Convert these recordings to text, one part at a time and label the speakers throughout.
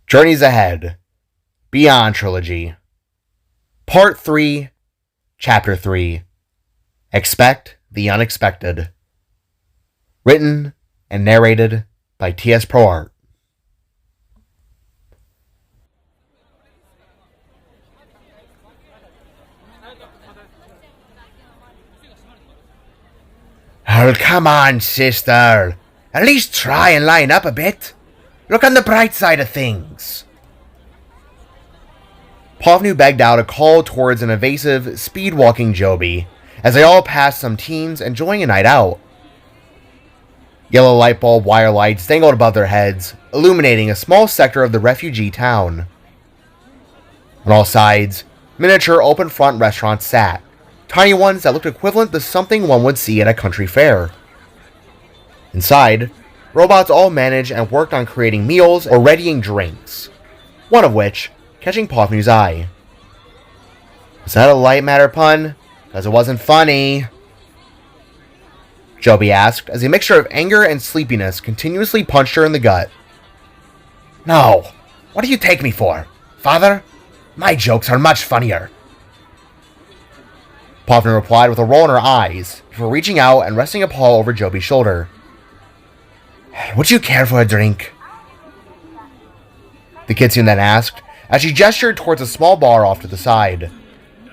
Speaker 1: Journeys Ahead, Beyond Trilogy, Part 3, Chapter 3, Expect the Unexpected. Written and narrated by T.S. ProArt. Oh, come on, sister. At least try and line up a bit. Look on the bright side of things. Povnu begged out a call towards an evasive, speed-walking Joby, as they all passed some teens enjoying a night out. Yellow light bulb wire lights dangled above their heads, illuminating a small sector of the refugee town. On all sides, miniature open-front restaurants sat, tiny ones that looked equivalent to something one would see at a country fair. Inside, robots all managed and worked on creating meals or readying drinks, one of which catching Povnu's eye. Was that a light matter pun? Because it wasn't funny. Joby asked as a mixture of anger and sleepiness continuously punched her in the gut. No, what do you take me for? Father? My jokes are much funnier. Povnu replied with a roll in her eyes before reaching out and resting a paw over Joby's shoulder. Would you care for a drink? The kitsune then asked, as she gestured towards a small bar off to the side,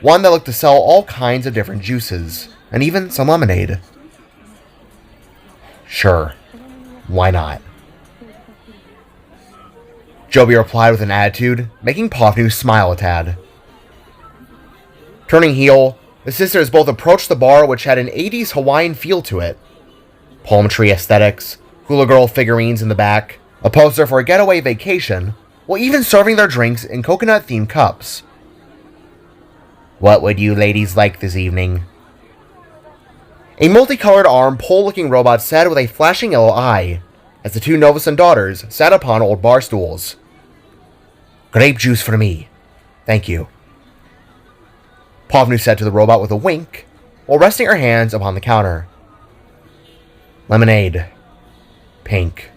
Speaker 1: one that looked to sell all kinds of different juices, and even some lemonade. Sure, why not? Joby replied with an attitude, making Povnu smile a tad. Turning heel, the sisters both approached the bar, which had an 80s Hawaiian feel to it. Palm tree aesthetics, hula girl figurines in the back, a poster for a getaway vacation, while even serving their drinks in coconut-themed cups. What would you ladies like this evening? A multicolored arm pole-looking robot said with a flashing yellow eye, as the two Novason daughters sat upon old bar stools. Grape juice for me. Thank you. Povnu said to the robot with a wink, while resting her hands upon the counter. Lemonade. Pink.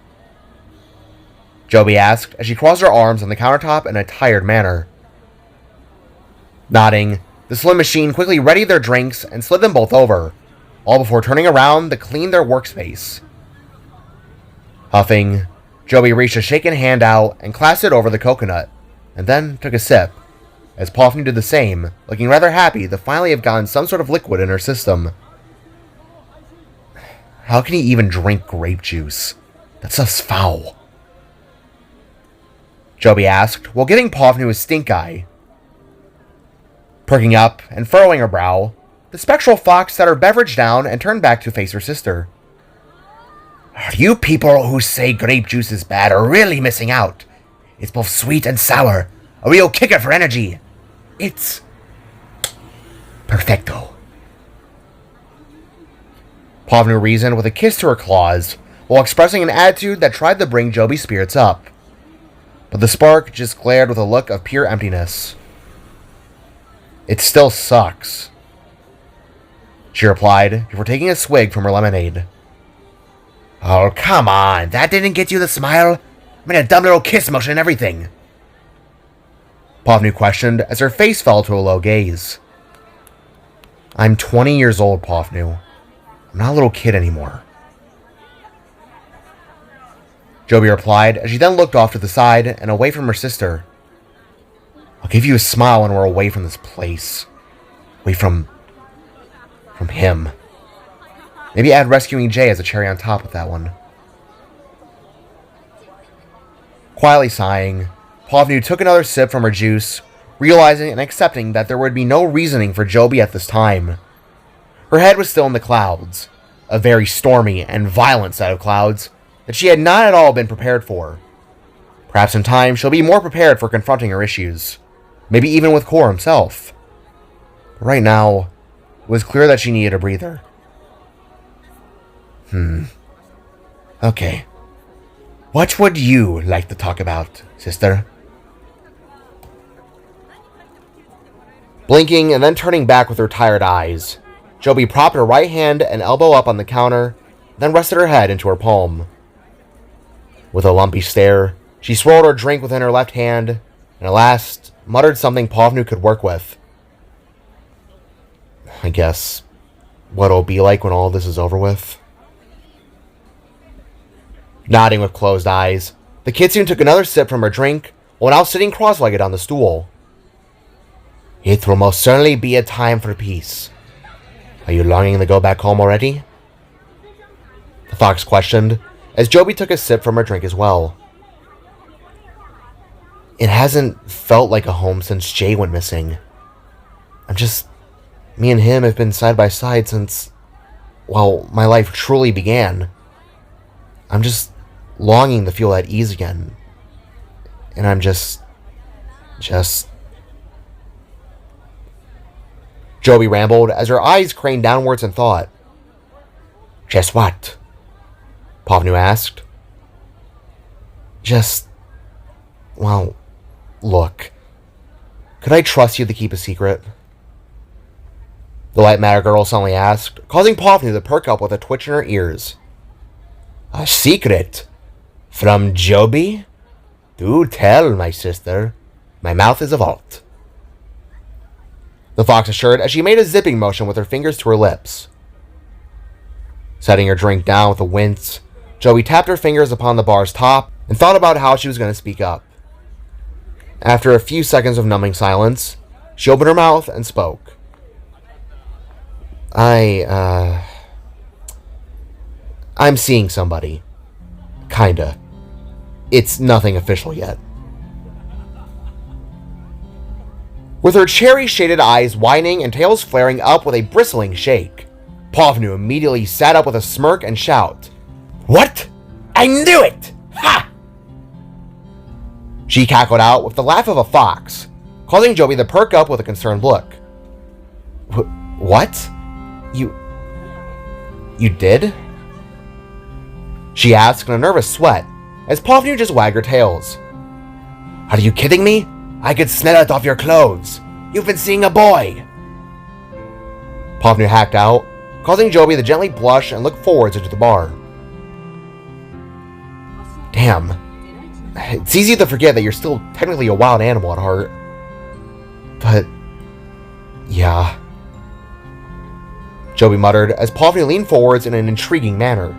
Speaker 1: Joby asked as she crossed her arms on the countertop in a tired manner. Nodding, the slim machine quickly readied their drinks and slid them both over, all before turning around to clean their workspace. Huffing, Joby reached a shaken hand out and clasped it over the coconut, and then took a sip, as Povnu did the same, looking rather happy to finally have gotten some sort of liquid in her system. How can he even drink grape juice? That stuff's foul. Joby asked, while giving Povnu a stink eye. Perking up and furrowing her brow, the spectral fox set her beverage down and turned back to face her sister. You people who say grape juice is bad are really missing out. It's both sweet and sour, a real kicker for energy. It's perfecto. Povnu reasoned with a kiss to her claws, while expressing an attitude that tried to bring Joby's spirits up. But the spark just glared with a look of pure emptiness. It still sucks, she replied before taking a swig from her lemonade. Oh, come on, that didn't get you the smile? I mean, a dumb little kiss motion and everything. Povnu questioned as her face fell to a low gaze. I'm 20 years old, Povnu. I'm not a little kid anymore. Joby replied as she then looked off to the side and away from her sister. I'll give you a smile when we're away from this place. Away from him. Maybe add rescuing Jay as a cherry on top with that one. Quietly sighing, Povnu took another sip from her juice, realizing and accepting that there would be no reasoning for Joby at this time. Her head was still in the clouds, a very stormy and violent set of clouds that she had not at all been prepared for. Perhaps in time she'll be more prepared for confronting her issues, maybe even with Kor himself. But right now, it was clear that she needed a breather. Okay. What would you like to talk about, sister? Blinking and then turning back with her tired eyes, Joby propped her right hand and elbow up on the counter, then rested her head into her palm. With a lumpy stare, She swirled her drink within her left hand, and at last muttered something Povnu could work with. I guess what it'll be like when all this is over with. Nodding with closed eyes, the kitsune took another sip from her drink while now sitting cross-legged on the stool. It will most certainly be a time for peace. Are you longing to go back home already? The fox questioned, as Joby took a sip from her drink as well. It hasn't felt like a home since Jay went missing. Me and him have been side by side since, well, my life truly began. I'm just longing to feel at ease again. And I'm just... Joby rambled as her eyes craned downwards in thought. Just what? Povnu asked. Well, look. Could I trust you to keep a secret? The light matter girl suddenly asked, causing Povnu to perk up with a twitch in her ears. A secret? From Joby? Do tell, my sister. My mouth is a vault. The fox assured as she made a zipping motion with her fingers to her lips. Setting her drink down with a wince, Joby tapped her fingers upon the bar's top and thought about how she was going to speak up. After a few seconds of numbing silence, she opened her mouth and spoke. I'm seeing somebody. Kinda. It's nothing official yet. With her cherry-shaded eyes widening and tails flaring up with a bristling shake, Povnu immediately sat up with a smirk and shout. What? I knew it! Ha! She cackled out with the laugh of a fox, causing Joby to perk up with a concerned look. What? You did? She asked in a nervous sweat, as Povnu just wagged her tails. Are you kidding me? I could smell it off your clothes. You've been seeing a boy. Povnu hacked out, causing Joby to gently blush and look forwards into the bar. Damn. It's easy to forget that you're still technically a wild animal at heart. But, yeah. Joby muttered as Povnu leaned forwards in an intriguing manner.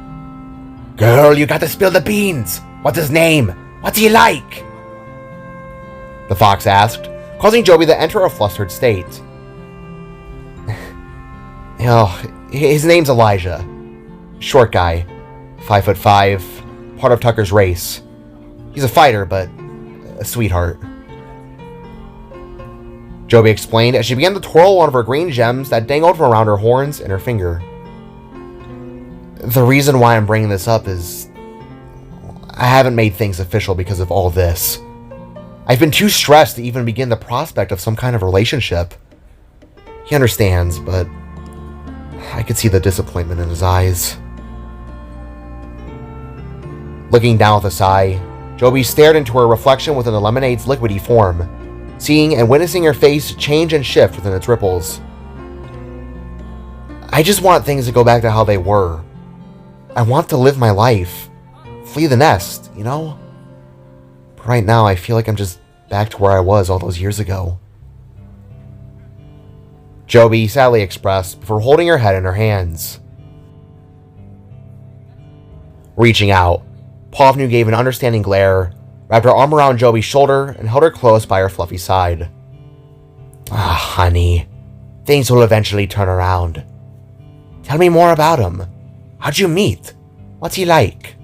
Speaker 1: Girl, you got to spill the beans. What's his name? What's he like? The fox asked, causing Joby to enter a flustered state. His name's Elijah. Short guy. 5'5", part of Tucker's race. He's a fighter, but a sweetheart. Joby explained as she began to twirl one of her green gems that dangled from around her horns in her finger. The reason why I'm bringing this up is I haven't made things official because of all this. I've been too stressed to even begin the prospect of some kind of relationship. He understands, but I could see the disappointment in his eyes. Looking down with a sigh, Joby stared into her reflection within the lemonade's liquidy form, seeing and witnessing her face change and shift within its ripples. I just want things to go back to how they were. I want to live my life. Flee the nest, you know? But right now, I feel like I'm just back to where I was all those years ago. Joby sadly expressed before holding her head in her hands. Reaching out, Povnu gave an understanding glare, wrapped her arm around Joby's shoulder, and held her close by her fluffy side. Ah, honey. Things will eventually turn around. Tell me more about him. How'd you meet? What's he like?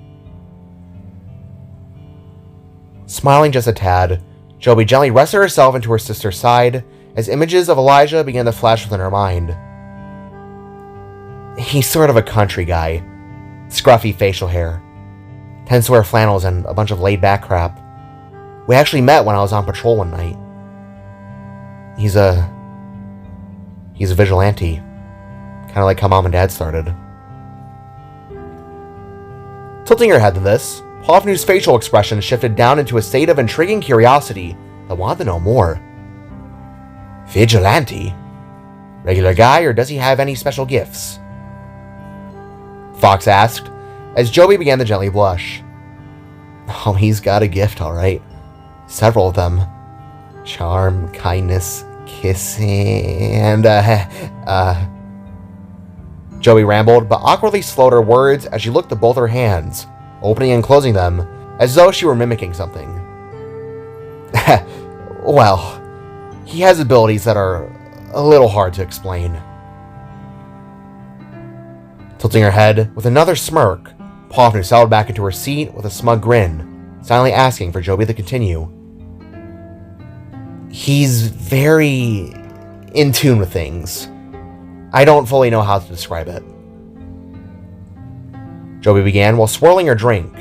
Speaker 1: Smiling just a tad, Joby gently rested herself into her sister's side as images of Elijah began to flash within her mind. He's sort of a country guy. Scruffy facial hair. Tends to wear flannels and a bunch of laid-back crap. We actually met when I was on patrol one night. He's a vigilante. Kind of like how Mom and Dad started. Tilting her head to this, Povnu's facial expression shifted down into a state of intriguing curiosity that wanted to know more. Vigilante? Regular guy, or does he have any special gifts? Fox asked, as Joby began to gently blush. Oh, he's got a gift, all right. Several of them. Charm, kindness, kissing, and, Joey rambled, but awkwardly slowed her words as she looked at both her hands, opening and closing them, as though she were mimicking something. Well, he has abilities that are a little hard to explain. Tilting her head with another smirk, Pofnu settled back into her seat with a smug grin, silently asking for Joby to continue. He's very in tune with things. I don't fully know how to describe it. Joby began while swirling her drink.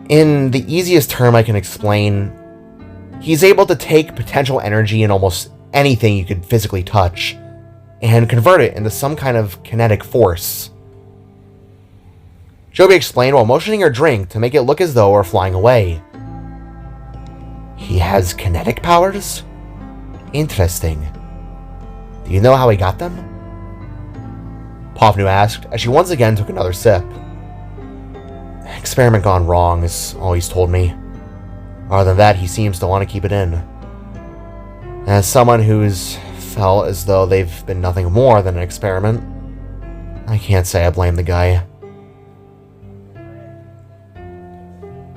Speaker 1: In the easiest term I can explain, he's able to take potential energy in almost anything you could physically touch and convert it into some kind of kinetic force. Joby explained while motioning her drink to make it look as though it were flying away. He has kinetic powers? Interesting. Do you know how he got them? Pofnu asked as she once again took another sip. Experiment gone wrong is all he's told me. Other than that, he seems to want to keep it in. As someone who's felt as though they've been nothing more than an experiment, I can't say I blame the guy.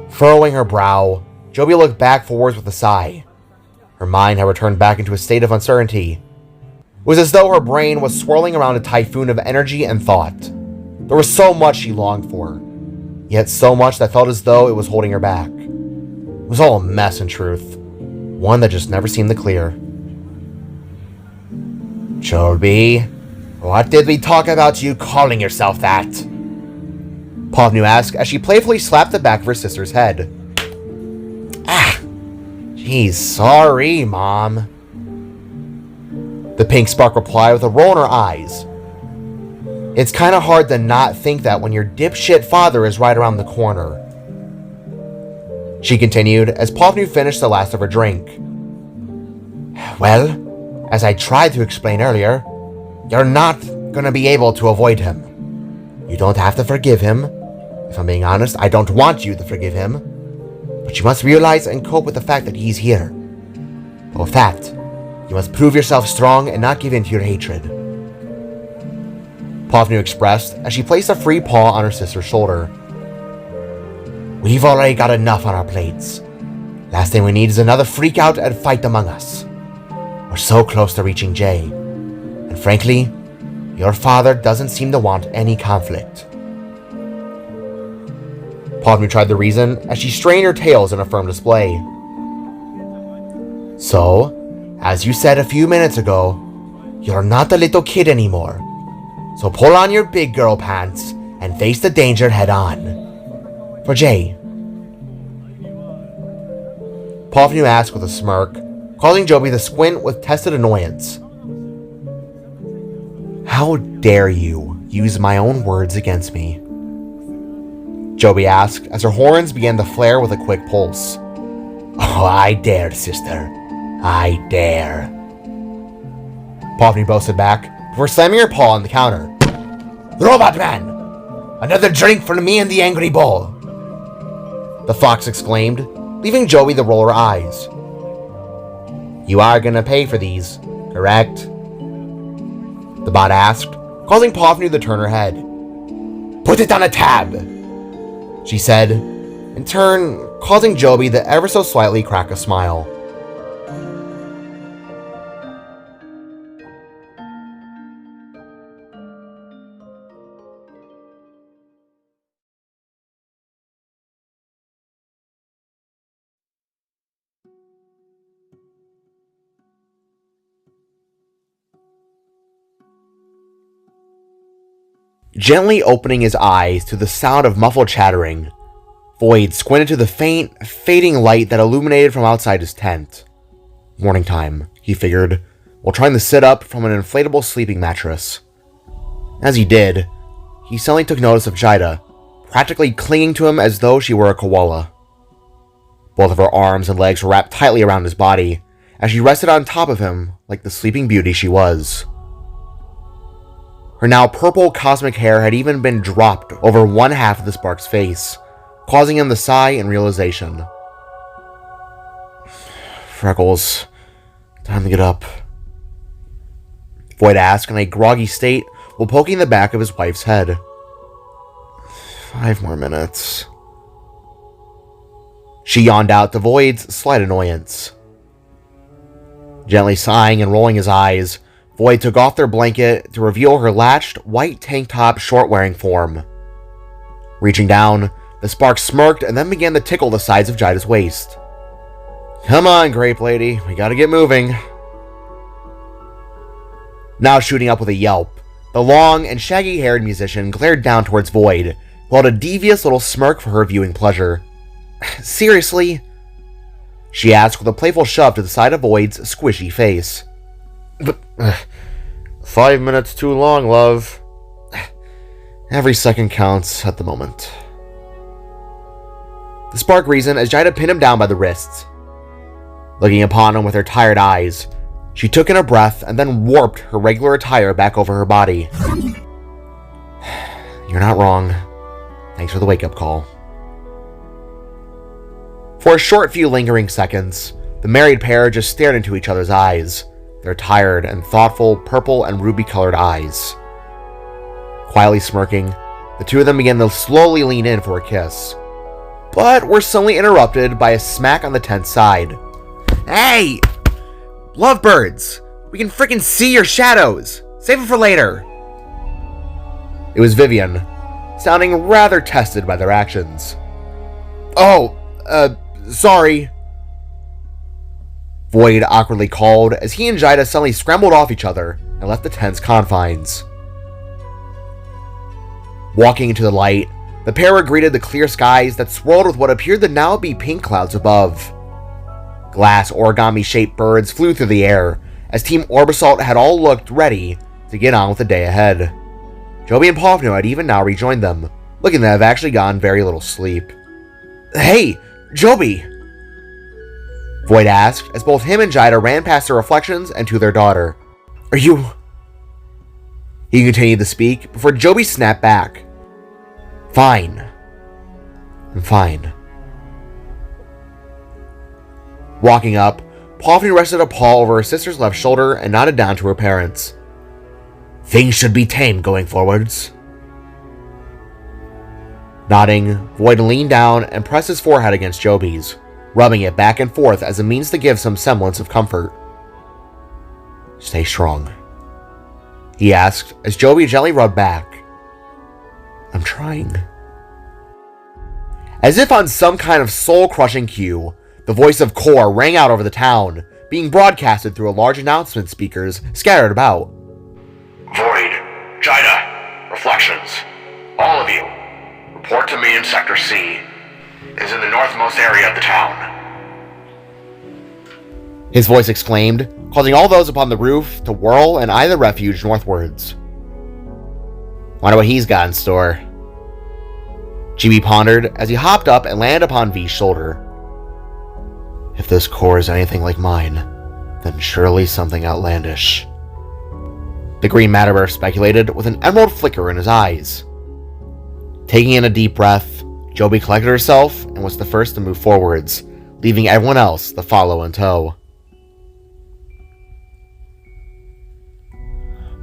Speaker 1: Furrowing her brow, Joby looked back forwards with a sigh. Her mind had returned back into a state of uncertainty. It was as though her brain was swirling around a typhoon of energy and thought. There was so much she longed for, yet so much that felt as though it was holding her back. It was all a mess in truth, one that just never seemed to clear. Joby, what did we talk about you calling yourself that? Pofnu asked as she playfully slapped the back of her sister's head. Geez, sorry, Mom. The pink spark replied with a roll in her eyes. It's kind of hard to not think that when your dipshit father is right around the corner. She continued as Pofnu finished the last of her drink. Well, as I tried to explain earlier, you're not gonna be able to avoid him. You don't have to forgive him. If I'm being honest, I don't want you to forgive him. But you must realize and cope with the fact that he's here. But with that, you must prove yourself strong and not give in to your hatred. Pofnu expressed as she placed a free paw on her sister's shoulder. We've already got enough on our plates. Last thing we need is another freak out and fight among us. We're so close to reaching Jay. And frankly, your father doesn't seem to want any conflict. Pofnu tried to reason as she strained her tails in a firm display. So, as you said a few minutes ago, you're not a little kid anymore. So pull on your big girl pants and face the danger head on. For Jay. Pofnu asked with a smirk, causing Joby to squint with tested annoyance. How dare you use my own words against me? Joby asked as her horns began to flare with a quick pulse. Oh, I dare, sister. I dare. Pofnu boasted back before slamming her paw on the counter. Robot man! Another drink for me and the angry bull! The fox exclaimed, leaving Joby to roll her eyes. You are gonna pay for these, correct? The bot asked, causing Pofnu to turn her head. Put it on a tab! She said, in turn causing Joby to ever so slightly crack a smile. Gently opening his eyes to the sound of muffled chattering, Void squinted to the faint, fading light that illuminated from outside his tent. Morning time, he figured, while trying to sit up from an inflatable sleeping mattress. As he did, he suddenly took notice of Jida, practically clinging to him as though she were a koala. Both of her arms and legs were wrapped tightly around his body, as she rested on top of him like the sleeping beauty she was. Her now purple cosmic hair had even been dropped over one half of the spark's face, causing him to sigh in realization. Freckles, time to get up, Void asked in a groggy state while poking the back of his wife's head. 5 more minutes. She yawned out to Void's slight annoyance. Gently sighing and rolling his eyes, Void took off their blanket to reveal her latched, white tank top short-wearing form. Reaching down, the spark smirked and then began to tickle the sides of Jida's waist. Come on, Grape Lady, we gotta get moving. Now shooting up with a yelp, the long and shaggy-haired musician glared down towards Void, who held a devious little smirk for her viewing pleasure. Seriously? She asked with a playful shove to the side of Void's squishy face. But, 5 minutes too long, love. Every second counts at the moment. The spark reasoned as Jida pinned him down by the wrists. Looking upon him with her tired eyes, she took in a breath and then warped her regular attire back over her body. You're not wrong. Thanks for the wake-up call. For a short few lingering seconds, the married pair just stared into each other's eyes, their tired and thoughtful purple and ruby-colored eyes. Quietly smirking, the two of them began to slowly lean in for a kiss, but were suddenly interrupted by a smack on the tent's side. Hey! Lovebirds! We can frickin' see your shadows! Save it for later! It was Vivian, sounding rather tested by their actions. Oh, sorry. Void awkwardly called as he and Jida suddenly scrambled off each other and left the tent's confines. Walking into the light, the pair were greeted the clear skies that swirled with what appeared to now be pink clouds above. Glass origami-shaped birds flew through the air as Team Orbisalt had all looked ready to get on with the day ahead. Joby and Pofno had even now rejoined them, looking to have actually gotten very little sleep. Hey, Joby! Void asked as both him and Jida ran past their reflections and to their daughter. Are you... He continued to speak before Joby snapped back. Fine. I'm fine. Walking up, Pofno rested a paw over her sister's left shoulder and nodded down to her parents. Things should be tame going forwards. Nodding, Void leaned down and pressed his forehead against Joby's, rubbing it back and forth as a means to give some semblance of comfort. Stay strong, he asked as Joby gently rubbed back. I'm trying. As if on some kind of soul-crushing cue, the voice of Kor rang out over the town, being broadcasted through a large announcement speakers scattered about.
Speaker 2: Void, Jida, Reflections, all of you, report to me in Sector C. It is in the northmost area of the town.
Speaker 1: His voice exclaimed, causing all those upon the roof to whirl and eye the refuge northwards. Wonder what he's got in store. GB pondered as he hopped up and landed upon V's shoulder. If this core is anything like mine, then surely something outlandish. The green Matterbear speculated with an emerald flicker in his eyes. Taking in a deep breath, Joby collected herself and was the first to move forwards, leaving everyone else to follow in tow.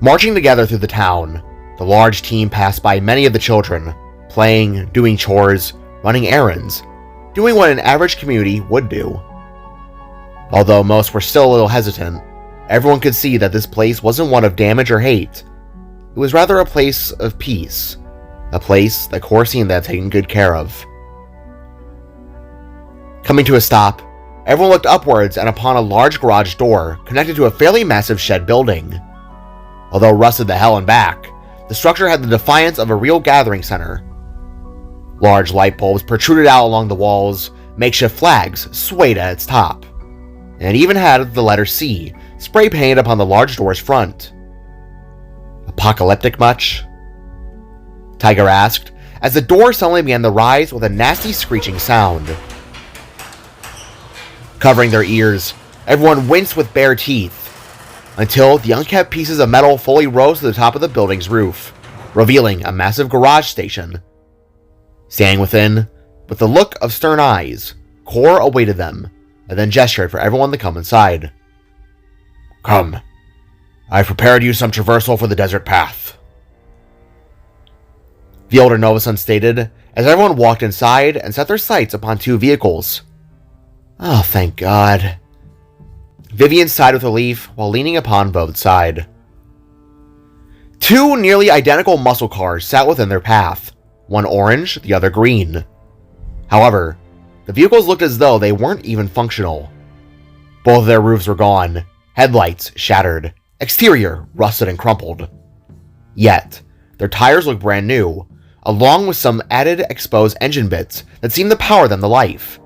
Speaker 1: Marching together through the town, the large team passed by many of the children, playing, doing chores, running errands, doing what an average community would do. Although most were still a little hesitant, everyone could see that this place wasn't one of damage or hate. It was rather a place of peace, a place that Kor seemed to have taken good care of. Coming to a stop, everyone looked upwards and upon a large garage door connected to a fairly massive shed building. Although rusted to hell and back, the structure had the defiance of a real gathering center. Large light bulbs protruded out along the walls, makeshift flags swayed at its top, and it even had the letter C spray painted upon the large door's front. Apocalyptic much? Tiger asked, as the door suddenly began to rise with a nasty screeching sound. Covering their ears, everyone winced with bare teeth, until the unkept pieces of metal fully rose to the top of the building's roof, revealing a massive garage station. Standing within, With a look of stern eyes, Kor awaited them, and then gestured for everyone to come inside.
Speaker 2: Come. I've prepared you some traversal for the desert path.
Speaker 1: The older Novason stated, as everyone walked inside and set their sights upon 2 vehicles. Oh, thank God. Vivian sighed with relief while leaning upon both side. 2 nearly identical muscle cars sat within their path, one orange, the other green. However, the vehicles looked as though they weren't even functional. Both of their roofs were gone, headlights shattered, exterior rusted and crumpled. Yet, their tires looked brand new, along with some added exposed engine bits that seemed to power them to life.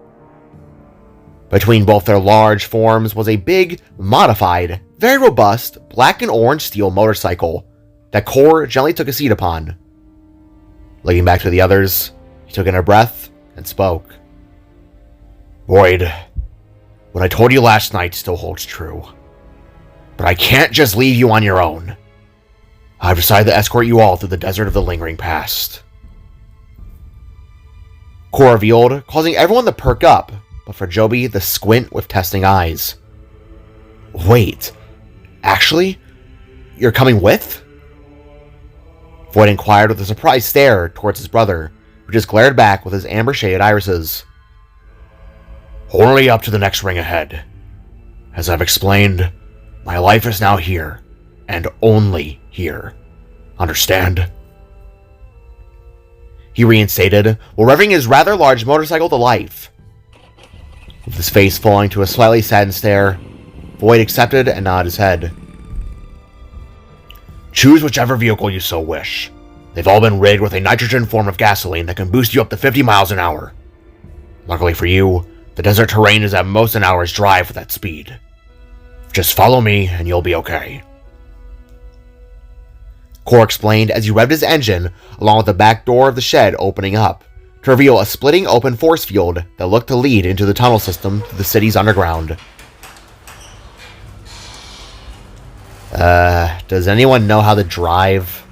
Speaker 1: Between both their large forms was a big, modified, very robust, black and orange steel motorcycle that Kor gently took a seat upon. Looking back to the others, he took in a breath and spoke.
Speaker 2: Void, what I told you last night still holds true. But I can't just leave you on your own. I've decided to escort you all through the desert of the lingering past.
Speaker 1: Kor revealed, causing everyone to perk up, but for Joby to squint with testing eyes. Wait, actually? You're coming with? Void inquired with a surprised stare towards his brother, who just glared back with his amber-shaded irises.
Speaker 2: Only up to the next ring ahead. As I've explained, my life is now here, and only here. Understand?
Speaker 1: He reinstated, while revving his rather large motorcycle to life. With his face falling to a slightly saddened stare, Void accepted and nodded his head.
Speaker 2: Choose whichever vehicle you so wish. They've all been rigged with a nitrogen form of gasoline that can boost you up to 50 miles an hour. Luckily for you, the desert terrain is at most an hour's drive with that speed. Just follow me and you'll be okay.
Speaker 1: Kor explained as he revved his engine, along with the back door of the shed opening up, to reveal a splitting open force field that looked to lead into the tunnel system to the city's underground. Does anyone know how to drive?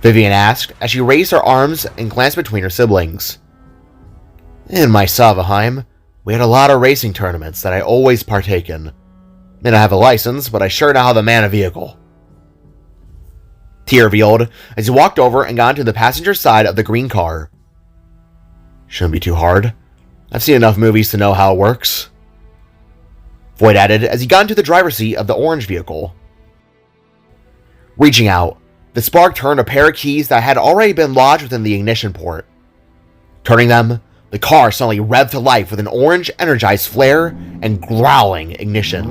Speaker 1: Vivian asked as she raised her arms and glanced between her siblings. In my Savaheim, we had a lot of racing tournaments that I always partake in. May not have a license, but I sure know how to man a vehicle. T revealed as he walked over and got into the passenger side of the green car. Shouldn't be too hard. I've seen enough movies to know how it works. Void added as he got into the driver's seat of the orange vehicle. Reaching out, the spark turned a pair of keys that had already been lodged within the ignition port. Turning them, the car suddenly revved to life with an orange energized flare and growling ignition.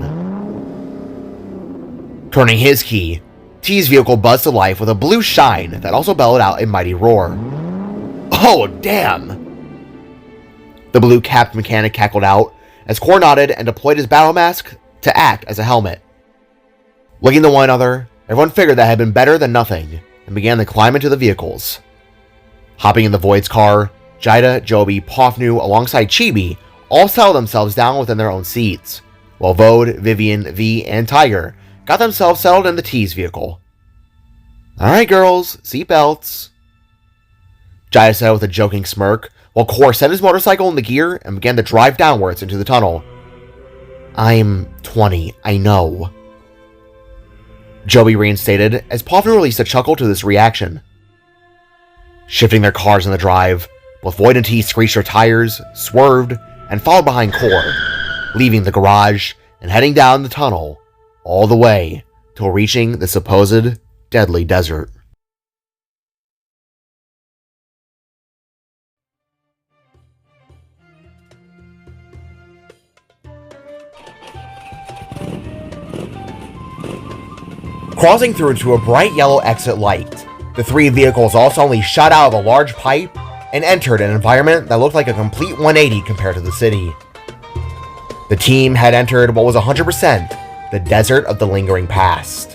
Speaker 1: Turning his key, T's vehicle buzzed to life with a blue shine that also bellowed out a mighty roar. Oh, damn! The blue-capped mechanic cackled out as Kor nodded and deployed his battle mask to act as a helmet. Looking to one another, everyone figured that had been better than nothing and began to climb into the vehicles. Hopping in the Void's car, Jida, Joby, Pofnu, alongside Chibi all settled themselves down within their own seats, while Vode, Vivian, V, and Tiger got themselves settled in the T's vehicle. Alright girls, seatbelts. Jida said with a joking smirk, while Kor set his motorcycle into gear and began to drive downwards into the tunnel. I'm 20, I know. Joby reinstated as Pofnu released a chuckle to this reaction. Shifting their cars in the drive, both Void and T screeched their tires, swerved, and followed behind Kor, leaving the garage and heading down the tunnel, all the way till reaching the supposed deadly desert. Crossing through to a bright yellow exit light, the 3 vehicles all suddenly shot out of a large pipe and entered an environment that looked like a complete 180 compared to the city. The team had entered what was 100% the desert of the lingering past.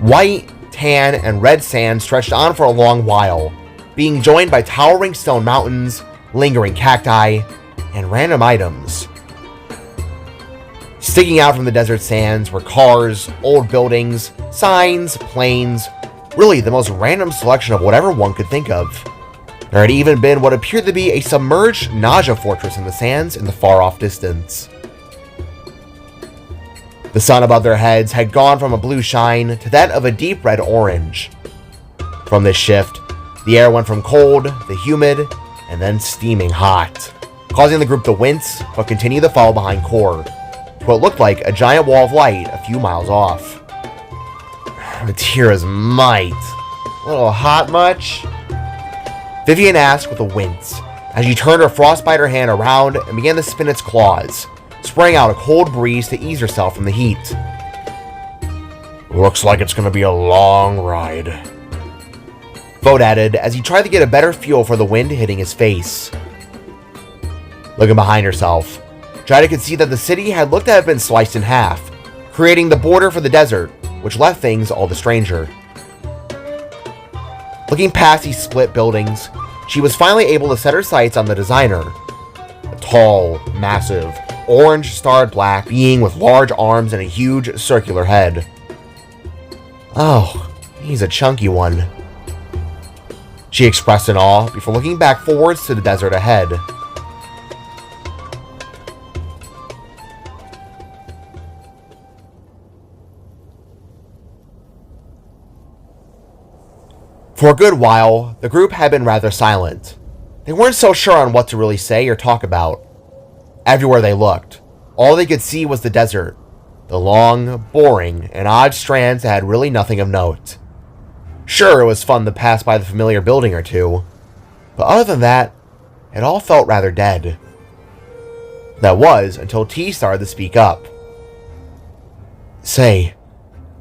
Speaker 1: White, tan, and red sand stretched on for a long while, being joined by towering stone mountains, lingering cacti, and random items. Sticking out from the desert sands were cars, old buildings, signs, planes, really the most random selection of whatever one could think of. There had even been what appeared to be a submerged nausea fortress in the sands in the far-off distance. The sun above their heads had gone from a blue shine to that of a deep red orange. From this shift, the air went from cold to humid and then steaming hot, causing the group to wince but continue to follow behind Core to what looked like a giant wall of light a few miles off. Tira's might. A little hot much? Vivian asked with a wince as she turned her frostbiter hand around and began to spin its claws, spraying out a cold breeze to ease herself from the heat.
Speaker 2: Looks like it's gonna be a long ride,
Speaker 1: Vode added as he tried to get a better feel for the wind hitting his face. Looking behind herself, Jada could see that the city had looked to have been sliced in half, creating the border for the desert, which left things all the stranger. Looking past these split buildings, she was finally able to set her sights on the designer. A tall, massive, orange-starred black being with large arms and a huge circular head. Oh, he's a chunky one, she expressed in awe before looking back forwards to the desert ahead. For a good while, the group had been rather silent. They weren't so sure on what to really say or talk about. Everywhere they looked, all they could see was the desert, the long, boring, and odd strands that had really nothing of note. Sure, it was fun to pass by the familiar building or two, but other than that, it all felt rather dead. That was until T started to speak up. Say,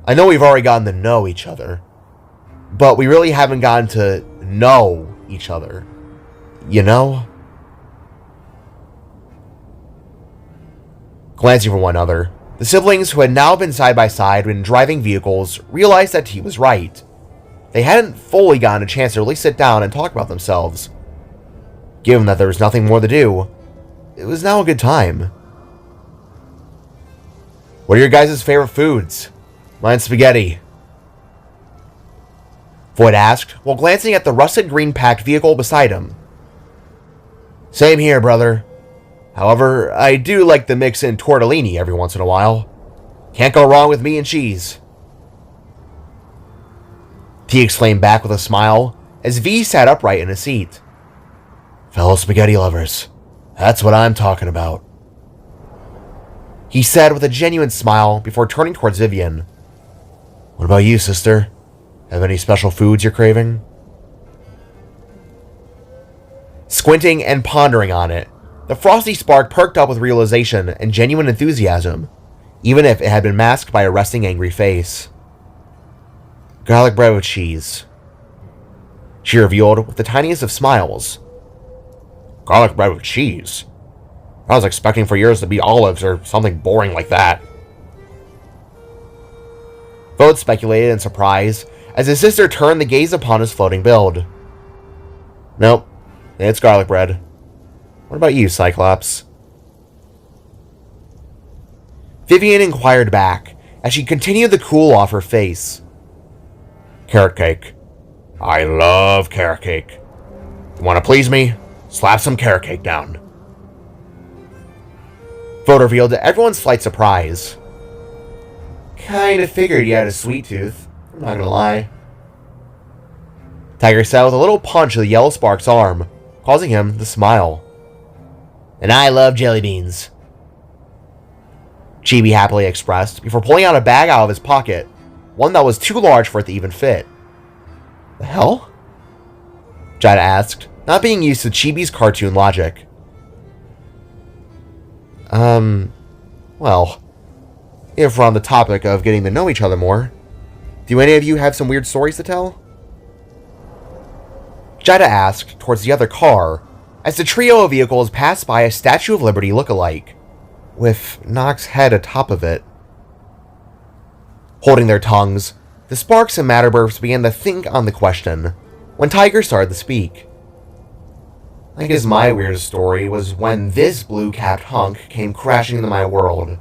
Speaker 1: I know we've already gotten to know each other, but we really haven't gotten to know each other, you know? Glancing from one another, the siblings who had now been side by side when driving vehicles realized that T was right. They hadn't fully gotten a chance to really sit down and talk about themselves. Given that there was nothing more to do, it was now a good time. What are your guys' favorite foods? Mine's spaghetti, Void asked while glancing at the rusted green packed vehicle beside him. Same here, brother. However, I do like to mix in tortellini every once in a while. Can't go wrong with meat and cheese. T exclaimed back with a smile as V sat upright in his seat. Fellow spaghetti lovers, that's what I'm talking about, he said with a genuine smile before turning towards Vivian. What about you, sister? Have any special foods you're craving? Squinting and pondering on it, the frosty spark perked up with realization and genuine enthusiasm, even if it had been masked by a resting angry face. Garlic bread with cheese, she revealed with the tiniest of smiles. Garlic bread with cheese? I was expecting for yours to be olives or something boring like that. Vode speculated in surprise as his sister turned to gaze upon his floating build. Nope, it's garlic bread. What about you, Cyclops? Vivian inquired back as she continued to cool off her face. Carrot cake. I love carrot cake. You want to please me? Slap some carrot cake down. Vode revealed to everyone's slight surprise. Kinda figured you had a sweet tooth. I'm not gonna lie. Tiger said with a little punch of the yellow spark's arm, causing him to smile. And I love jelly beans, Chibi happily expressed before pulling out a bag out of his pocket, one that was too large for it to even fit. The hell? Jada asked, not being used to Chibi's cartoon logic. Well, if we're on the topic of getting to know each other more, do any of you have some weird stories to tell? Jada asked towards the other car as the trio of vehicles passed by a Statue of Liberty look-alike, with Nox's head atop of it. Holding their tongues, the Sparks and Matterburps began to think on the question when Tiger started to speak. I guess my weirdest story was when this blue-capped hunk came crashing into my world.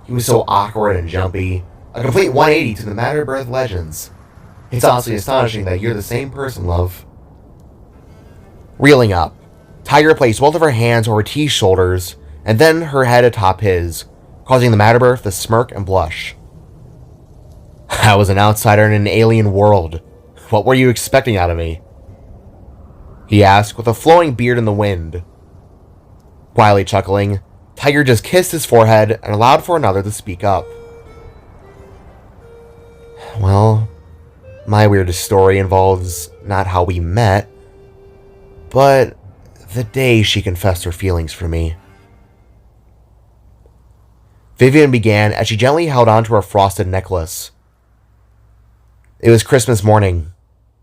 Speaker 1: He was so awkward and jumpy, a complete 180 to the Matterbirth legends. It's honestly astonishing that you're the same person, love. Reeling up, Tiger placed both of her hands over T's shoulders and then her head atop his, causing the Matterbirth to smirk and blush. I was an outsider in an alien world. What were you expecting out of me? He asked with a flowing beard in the wind. Quietly chuckling, Tiger just kissed his forehead and allowed for another to speak up. Well, my weirdest story involves not how we met, but the day she confessed her feelings for me. Vivian began as she gently held onto her frosted necklace. It was Christmas morning.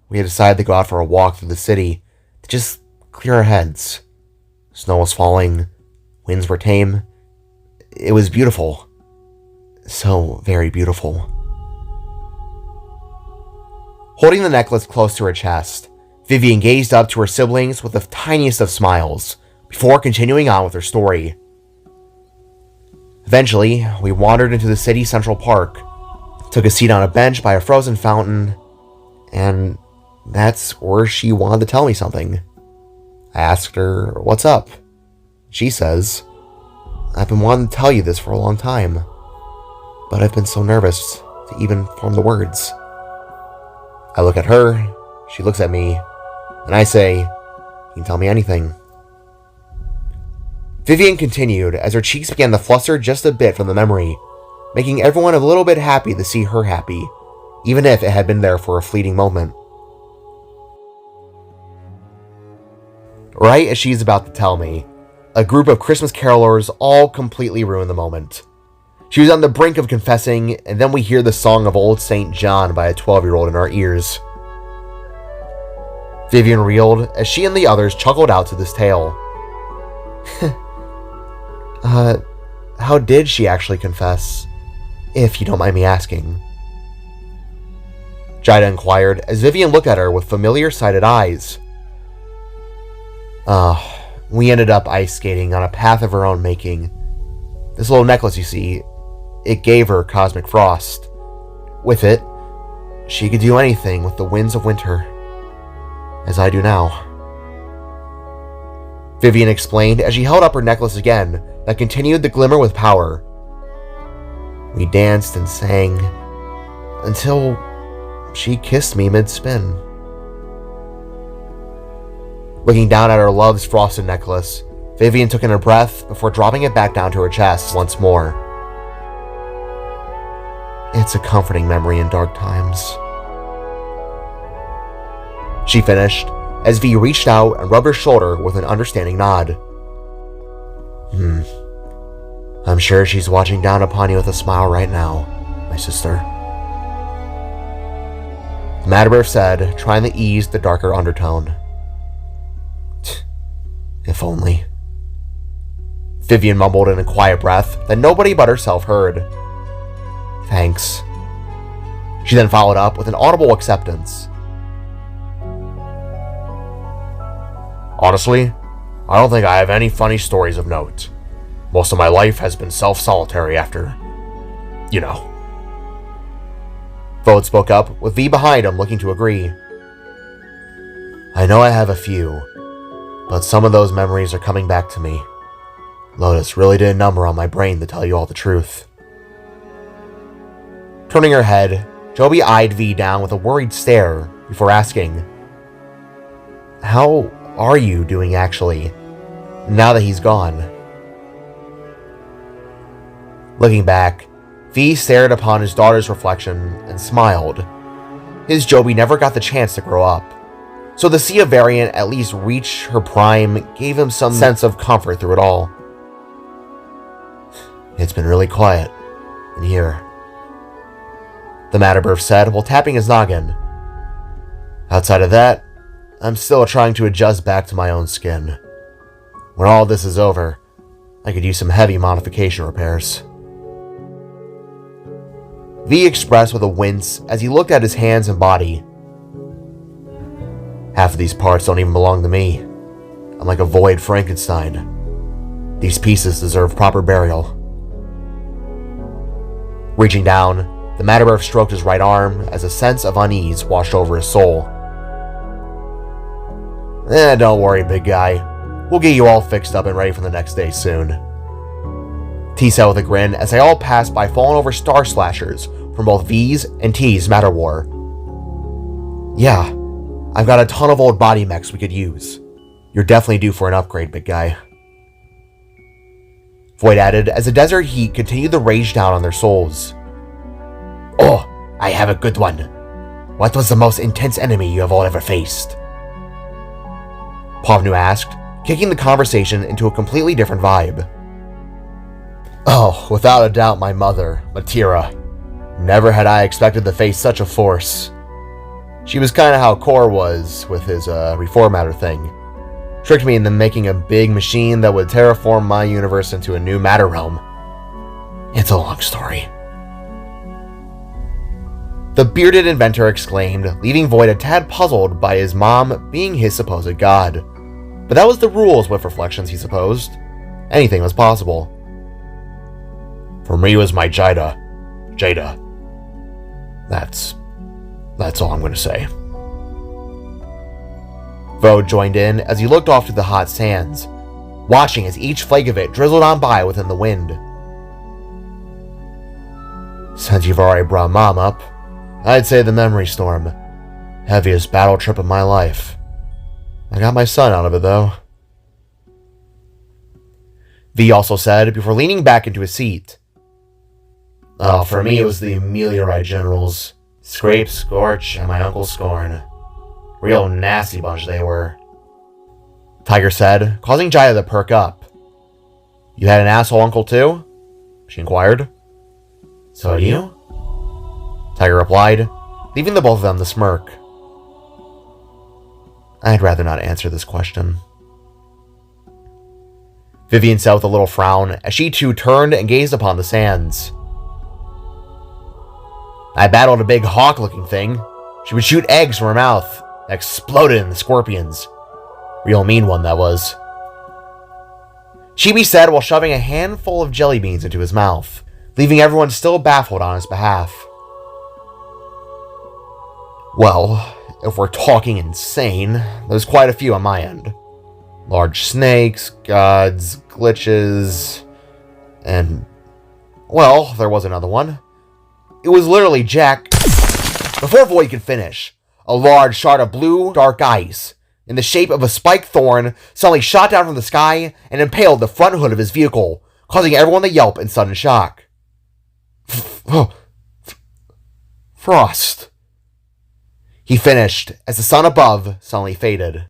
Speaker 1: We had decided to go out for a walk through the city to just clear our heads. Snow was falling, winds were tame. It was beautiful. So very beautiful. Holding the necklace close to her chest, Vivian gazed up to her siblings with the tiniest of smiles, before continuing on with her story. Eventually, we wandered into the city's Central Park, took a seat on a bench by a frozen fountain, and that's where she wanted to tell me something. I asked her, "What's up?" She says, "I've been wanting to tell you this for a long time, but I've been so nervous to even form the words." I look at her, she looks at me, and I say, "You can tell me anything." Vivian continued as her cheeks began to fluster just a bit from the memory, making everyone a little bit happy to see her happy, even if it had been there for a fleeting moment. Right as she's about to tell me, a group of Christmas carolers all completely ruin the moment. She was on the brink of confessing, and then we hear the song of Old St. John by a 12-year-old in our ears. Vivian reeled as she and the others chuckled out to this tale. How did she actually confess? If you don't mind me asking. Jida inquired as Vivian looked at her with familiar-sided eyes. We ended up ice skating on a path of her own making. This little necklace you see, it gave her cosmic frost. With it, she could do anything with the winds of winter, as I do now. Vivian explained as she held up her necklace again that continued to glimmer with power. We danced and sang until she kissed me mid-spin. Looking down at her love's frosted necklace, Vivian took in a breath before dropping it back down to her chest once more. It's a comforting memory in dark times. She finished as V reached out and rubbed her shoulder with an understanding nod. I'm sure she's watching down upon you with a smile right now, my sister. The Matterbirth said, trying to ease the darker undertone. If only. Vivian mumbled in a quiet breath that nobody but herself heard. Thanks. She then followed up with an audible acceptance. Honestly, I don't think I have any funny stories of note. Most of my life has been self-solitary after, you know. Vode spoke up, with V behind him looking to agree. I know I have a few, but some of those memories are coming back to me. Lotus really did a number on my brain to tell you all the truth. Turning her head, Joby eyed V down with a worried stare before asking, How are you doing actually, now that he's gone? Looking back, V stared upon his daughter's reflection and smiled. His Joby never got the chance to grow up, so to see a variant at least reach her prime gave him some sense of comfort through it all. It's been really quiet in here, the Matterbirth said while tapping his noggin. Outside of that, I'm still trying to adjust back to my own skin. When all this is over, I could use some heavy modification repairs. V expressed with a wince as he looked at his hands and body. Half of these parts don't even belong to me. I'm like a void Frankenstein. These pieces deserve proper burial. Reaching down, the Matterbirth stroked his right arm as a sense of unease washed over his soul. Don't worry, big guy. We'll get you all fixed up and ready for the next day soon. T said with a grin as they all passed by fallen over star slashers from both V's and T's Matter War. Yeah, I've got a ton of old body mechs we could use. You're definitely due for an upgrade, big guy. Void added as the desert heat continued to rage down on their souls. Oh, I have a good one. What was the most intense enemy you have all ever faced? Pavnu asked, kicking the conversation into a completely different vibe. Oh, without a doubt my mother, Matira. Never had I expected to face such a force. She was kinda how Kor was with his reformatter thing. Tricked me into making a big machine that would terraform my universe into a new matter realm. It's a long story. The bearded inventor exclaimed, leaving Void a tad puzzled by his mom being his supposed god. But that was the rules with Reflections, he supposed. Anything was possible. For me, it was my Jada. That's all I'm going to say. Void joined in as he looked off to the hot sands, watching as each flake of it drizzled on by within the wind. Since you've already brought Mom up, I'd say the memory storm. Heaviest battle trip of my life. I got my son out of it, though. V also said before leaning back into his seat. Oh, for me it was the Ameliorite generals. Scrape, Scorch, and my Uncle Scorn. Real nasty bunch they were. Tiger said, causing Jaya to perk up. You had an asshole uncle too? She inquired. So do you? Tiger replied, leaving the both of them to smirk. I'd rather not answer this question. Vivian said with a little frown as she too turned and gazed upon the sands. I battled a big hawk-looking thing. She would shoot eggs from her mouth that exploded in the scorpions. Real mean one, that was. Chibi said while shoving a handful of jelly beans into his mouth, leaving everyone still baffled on his behalf. Well, if we're talking insane, there's quite a few on my end. Large snakes, gods, glitches, and... well, there was another one. It was literally Jack... Before Void could finish, a large shard of blue, dark ice, in the shape of a spiked thorn, suddenly shot down from the sky and impaled the front hood of his vehicle, causing everyone to yelp in sudden shock. Frost. He finished, as the sun above suddenly faded.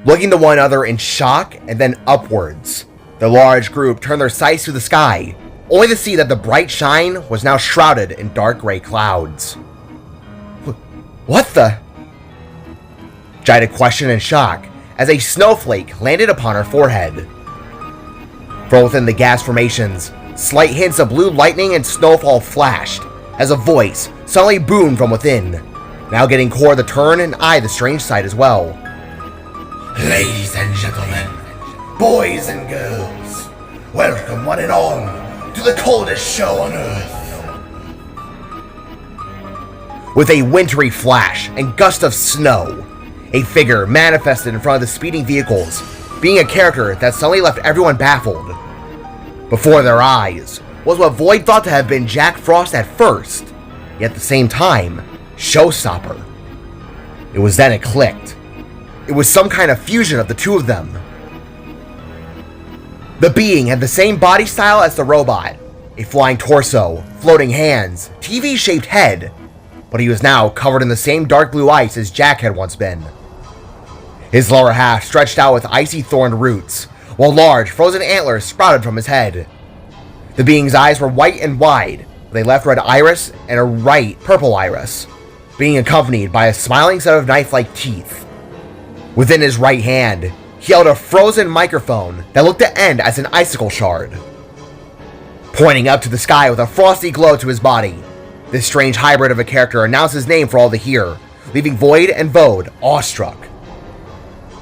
Speaker 1: Looking to one another in shock and then upwards, the large group turned their sights to the sky, only to see that the bright shine was now shrouded in dark gray clouds. What the? Jida questioned in shock as a snowflake landed upon her forehead. From within the gas formations, slight hints of blue lightning and snowfall flashed as a voice suddenly boomed from within, now getting Kor the turn and eye the strange sight as well.
Speaker 3: Ladies and gentlemen, boys and girls, welcome one and all to the coldest show on Earth.
Speaker 1: With a wintry flash and gust of snow, a figure manifested in front of the speeding vehicles, being a character that suddenly left everyone baffled. Before their eyes was what Void thought to have been Jack Frost at first, yet at the same time, Showstopper. It was then it clicked. It was some kind of fusion of the two of them. The being had the same body style as the robot, a flying torso, floating hands, TV-shaped head, but he was now covered in the same dark blue ice as Jack had once been. His lower half stretched out with icy thorned roots, while large frozen antlers sprouted from his head. The being's eyes were white and wide, with a left red iris and a right purple iris, being accompanied by a smiling set of knife-like teeth. Within his right hand, he held a frozen microphone that looked to end as an icicle shard. Pointing up to the sky with a frosty glow to his body, this strange hybrid of a character announced his name for all to hear, leaving Void and Vode awestruck.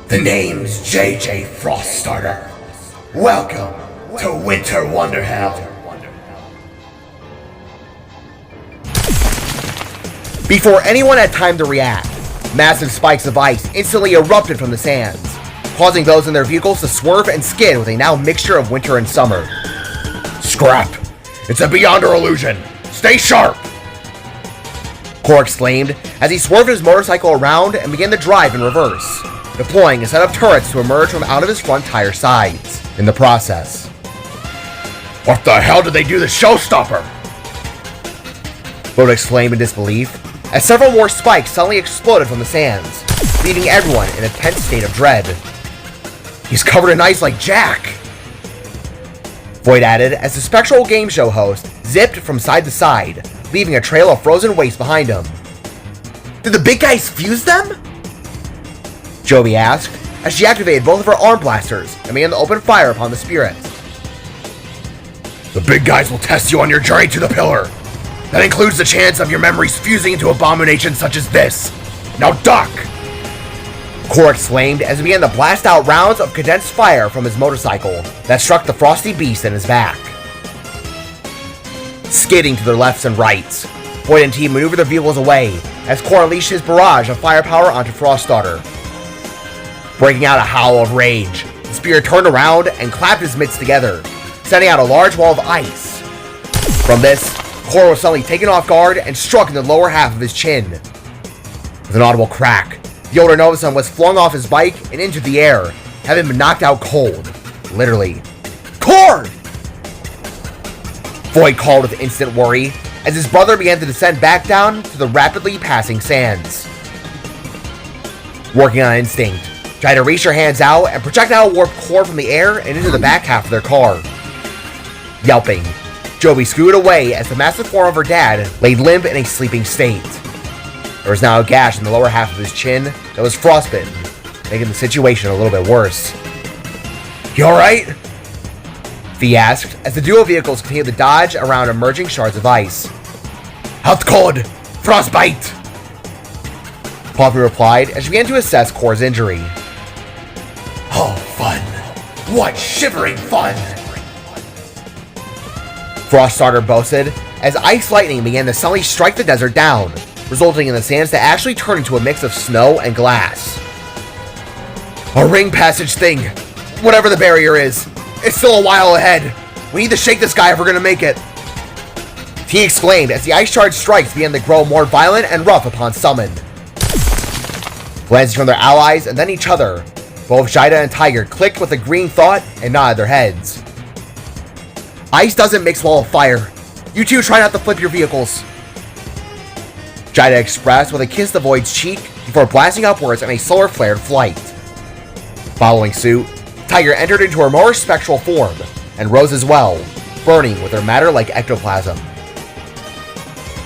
Speaker 3: The name's JJ Froststarter. Welcome to Winter Wonderhell.
Speaker 1: Before anyone had time to react, Massive spikes of ice instantly erupted from the sands, causing those in their vehicles to swerve and skid with a now mixture of winter and summer.
Speaker 3: Scrap! It's a Beyonder illusion! Stay sharp!
Speaker 1: Kor exclaimed as he swerved his motorcycle around and began to drive in reverse, deploying a set of turrets to emerge from out of his front tire sides in the process.
Speaker 3: What the hell did they do to Showstopper?
Speaker 1: Boat exclaimed in disbelief as several more spikes suddenly exploded from the sands, leaving everyone in a tense state of dread.
Speaker 3: He's covered in ice like Jack!
Speaker 1: Void added as the spectral game show host zipped from side to side, leaving a trail of frozen waste behind him.
Speaker 3: Did the big guys fuse them?
Speaker 1: Joby asked as she activated both of her arm blasters and began to open fire upon the spirit.
Speaker 3: The big guys will test you on your journey to the pillar. That includes the chance of your memories fusing into abominations such as this. Now duck!
Speaker 1: Kor exclaimed as he began to blast out rounds of condensed fire from his motorcycle that struck the frosty beast in his back. Skidding to their lefts and rights, Void and team maneuvered their vehicles away as Kor unleashed his barrage of firepower onto Froststarter. Breaking out a howl of rage, the spirit turned around and clapped his mitts together, sending out a large wall of ice. From this, Kor was suddenly taken off guard and struck in the lower half of his chin. With an audible crack, the older Novason was flung off his bike and into the air, having been knocked out cold. Literally. Kor! Void called with instant worry as his brother began to descend back down to the rapidly passing sands. Working on instinct, Jida reached her hands out and projectile warped Kor from the air and into the back half of their car. Yelping, Joby scooted away as the massive form of her dad laid limp in a sleeping state. There was now a gash in the lower half of his chin that was frostbitten, making the situation a little bit worse.
Speaker 3: You alright?
Speaker 1: V asked as the duo vehicles continued to dodge around emerging shards of ice.
Speaker 3: Health code! Frostbite!
Speaker 1: Poppy replied as she began to assess Kor's injury.
Speaker 3: Oh, fun! What shivering fun!
Speaker 1: Froststarter boasted as ice lightning began to suddenly strike the desert down, resulting in the sands to actually turn into a mix of snow and glass.
Speaker 3: A ring passage thing! Whatever the barrier is, it's still a while ahead! We need to shake this guy if we're gonna make it!
Speaker 1: He exclaimed as the ice shard strikes began to grow more violent and rough upon summon. Glancing from their allies and then each other, both Jida and Tiger clicked with a green thought and nodded their heads. Ice doesn't mix well with fire. You two try not to flip your vehicles. Jida expressed with a kiss to Void's cheek before blasting upwards in a solar-flared flight. Following suit, Tiger entered into her more spectral form and rose as well, burning with her matter-like ectoplasm.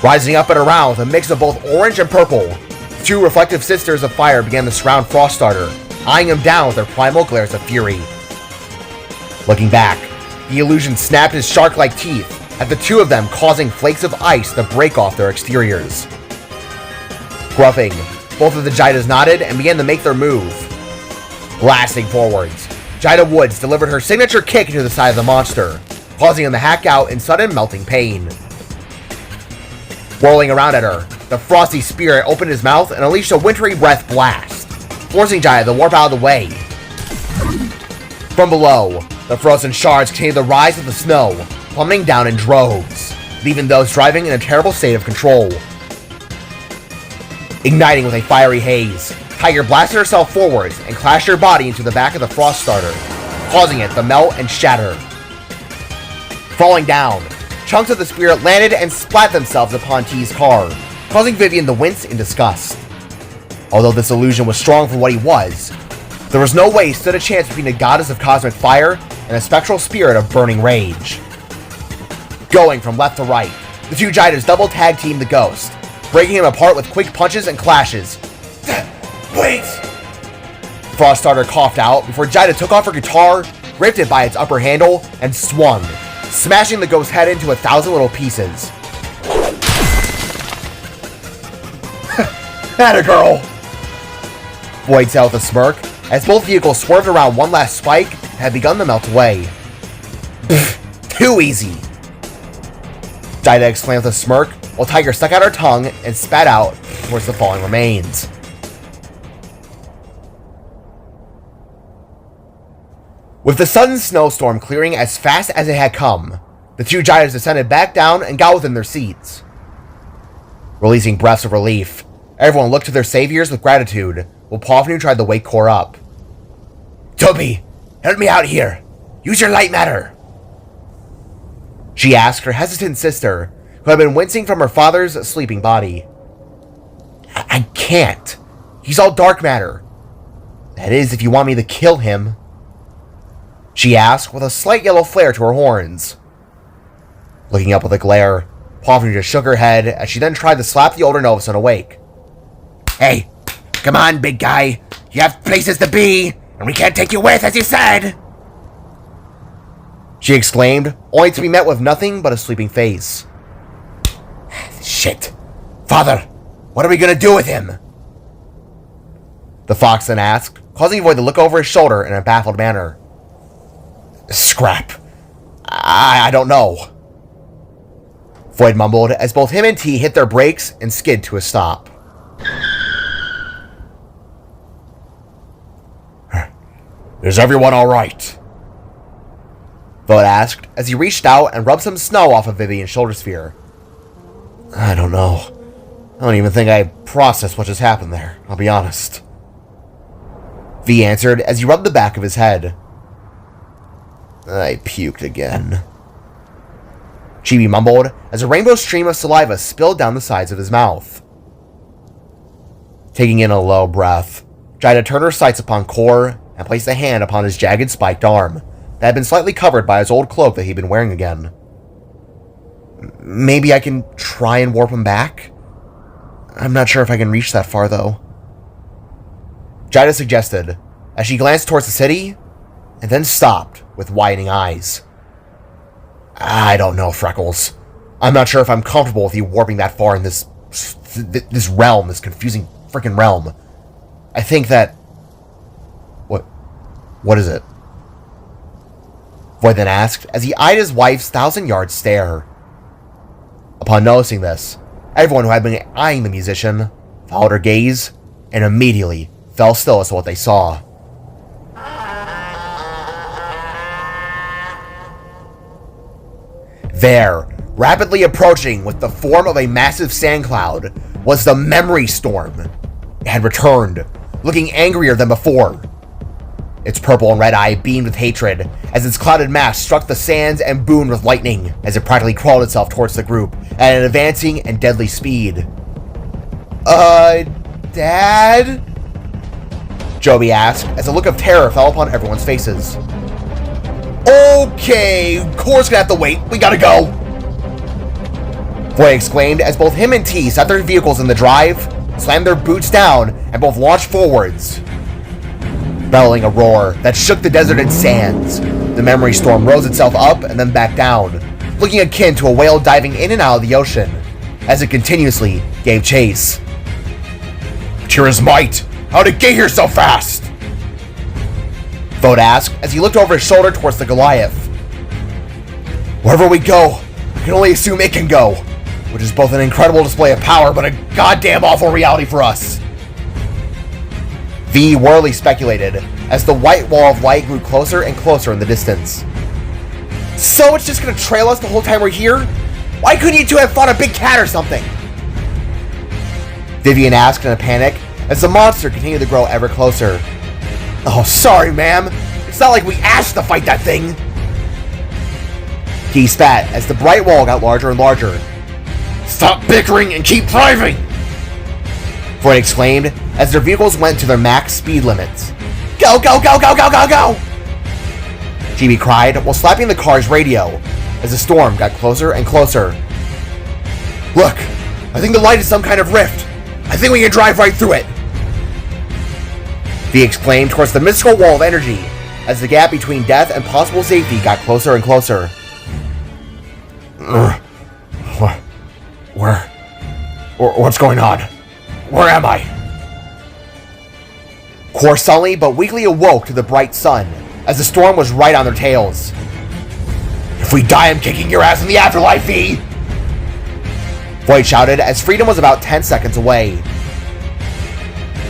Speaker 1: Rising up and around with a mix of both orange and purple, the two reflective sisters of fire began to surround Froststarter, eyeing him down with their primal glares of fury. Looking back, the illusion snapped his shark-like teeth at the two of them, causing flakes of ice to break off their exteriors. Gruffing, both of the Jidas nodded and began to make their move. Blasting forwards, Jida Woods delivered her signature kick into the side of the monster, causing him to hack out in sudden melting pain. Whirling around at her, the frosty spirit opened his mouth and unleashed a wintry breath blast, forcing Jida to warp out of the way. From below, the frozen shards continued the rise of the snow, plummeting down in droves, leaving those driving in a terrible state of control. Igniting with a fiery haze, Tiger blasted herself forwards and clashed her body into the back of the Froststarter, causing it to melt and shatter. Falling down, chunks of the spirit landed and splat themselves upon T's car, causing Vivian to wince in disgust. Although this illusion was strong for what he was, there was no way he stood a chance between a goddess of cosmic fire and a spectral spirit of burning rage. Going from left to right, the two Jidas double tag teamed the ghost, breaking him apart with quick punches and clashes.
Speaker 3: Wait!
Speaker 1: Froststarter coughed out before Jida took off her guitar, gripped it by its upper handle, and swung, smashing the ghost's head into 1,000 little pieces.
Speaker 3: Atta girl!
Speaker 1: Void said with a smirk, as both vehicles swerved around one last spike and had begun to melt away. Too easy! Jida exclaimed with a smirk, while Tiger stuck out her tongue and spat out towards the falling remains. With the sudden snowstorm clearing as fast as it had come, the two giants descended back down and got within their seats. Releasing breaths of relief, everyone looked to their saviors with gratitude, while Pofnu tried to wake Kor up.
Speaker 3: Toby, help me out here. Use your light matter.
Speaker 1: She asked her hesitant sister, who had been wincing from her father's sleeping body. I can't. He's all dark matter. That is, if you want me to kill him. She asked, with a slight yellow flare to her horns. Looking up with a glare, Pofnu just shook her head as she then tried to slap the older Novason awake.
Speaker 3: Hey, come on, big guy. You have places to be, and we can't take you with, as you said.
Speaker 1: She exclaimed, only to be met with nothing but a sleeping face.
Speaker 3: Shit. Father, what are we gonna do with him?
Speaker 1: The fox then asked, causing Void to look over his shoulder in a baffled manner.
Speaker 3: Scrap.
Speaker 1: I don't know. Void mumbled as both him and T hit their brakes and skid to a stop.
Speaker 2: Is everyone alright?
Speaker 1: Void asked as he reached out and rubbed some snow off of Vivian's shoulder sphere. I don't know. I don't even think I processed what just happened there, I'll be honest. V answered as he rubbed the back of his head. I puked again. Chibi mumbled as a rainbow stream of saliva spilled down the sides of his mouth. Taking in a low breath, Jida turned her sights upon Kor and placed a hand upon his jagged spiked arm that had been slightly covered by his old cloak that he'd been wearing again. Maybe I can try and warp him back? I'm not sure if I can reach that far, though. Jida suggested, as she glanced towards the city, and then stopped with widening eyes. I don't know, Freckles. I'm not sure if I'm comfortable with you warping that far in this realm, this confusing freaking realm. I think that... What is it? Void then asked, as he eyed his wife's 1,000-yard stare. Upon noticing this, everyone who had been eyeing the musician followed her gaze and immediately fell still as to what they saw. There, rapidly approaching with the form of a massive sand cloud, was the Memory Storm. It had returned, looking angrier than before. Its purple and red eye beamed with hatred as its clouded mass struck the sands and boomed with lightning as it practically crawled itself towards the group at an advancing and deadly speed. Dad? Joby asked as a look of terror fell upon everyone's faces. Okay, Kor's gonna have to wait. We gotta go. Void exclaimed as both him and T set their vehicles in the drive, slammed their boots down, and both launched forwards. Bellowing a roar that shook the desert and sands, the Memory Storm rose itself up and then back down, looking akin to a whale diving in and out of the ocean, as it continuously gave chase.
Speaker 2: Tira's might! How'd it get here so fast?
Speaker 1: Void asked as he looked over his shoulder towards the Goliath. Wherever we go, I can only assume it can go, which is both an incredible display of power but a goddamn awful reality for us. V warily speculated as the white wall of light grew closer and closer in the distance. So it's just gonna trail us the whole time we're here? Why couldn't you two have fought a big cat or something? Vivian asked in a panic as the monster continued to grow ever closer. Oh, sorry, ma'am. It's not like we asked to fight that thing. He spat as the bright wall got larger and larger.
Speaker 2: Stop bickering and keep driving!
Speaker 1: Void exclaimed as their vehicles went to their max speed limits. Go, go, go, go, go, go, go! Chibi cried while slapping the car's radio as the storm got closer and closer. Look, I think the light is some kind of rift. I think we can drive right through it. V exclaimed towards the mystical wall of energy as the gap between death and possible safety got closer and closer.
Speaker 2: What's going on? Where am I?
Speaker 1: Kor suddenly but weakly awoke to the bright sun as the storm was right on their tails.
Speaker 2: If we die, I'm kicking your ass in the afterlife, V!
Speaker 1: Void shouted as freedom was about 10 seconds away.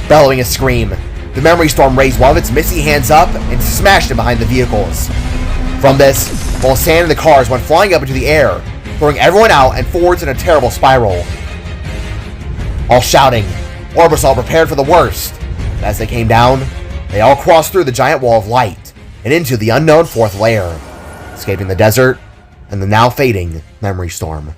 Speaker 1: Bellowing a scream, the Memory Storm raised one of its misty hands up and smashed it behind the vehicles. From this, while sand in the cars went flying up into the air, throwing everyone out and forwards in a terrible spiral. All shouting, Orbisol prepared for the worst. And as they came down, they all crossed through the giant wall of light and into the unknown fourth layer, escaping the desert and the now fading Memory Storm.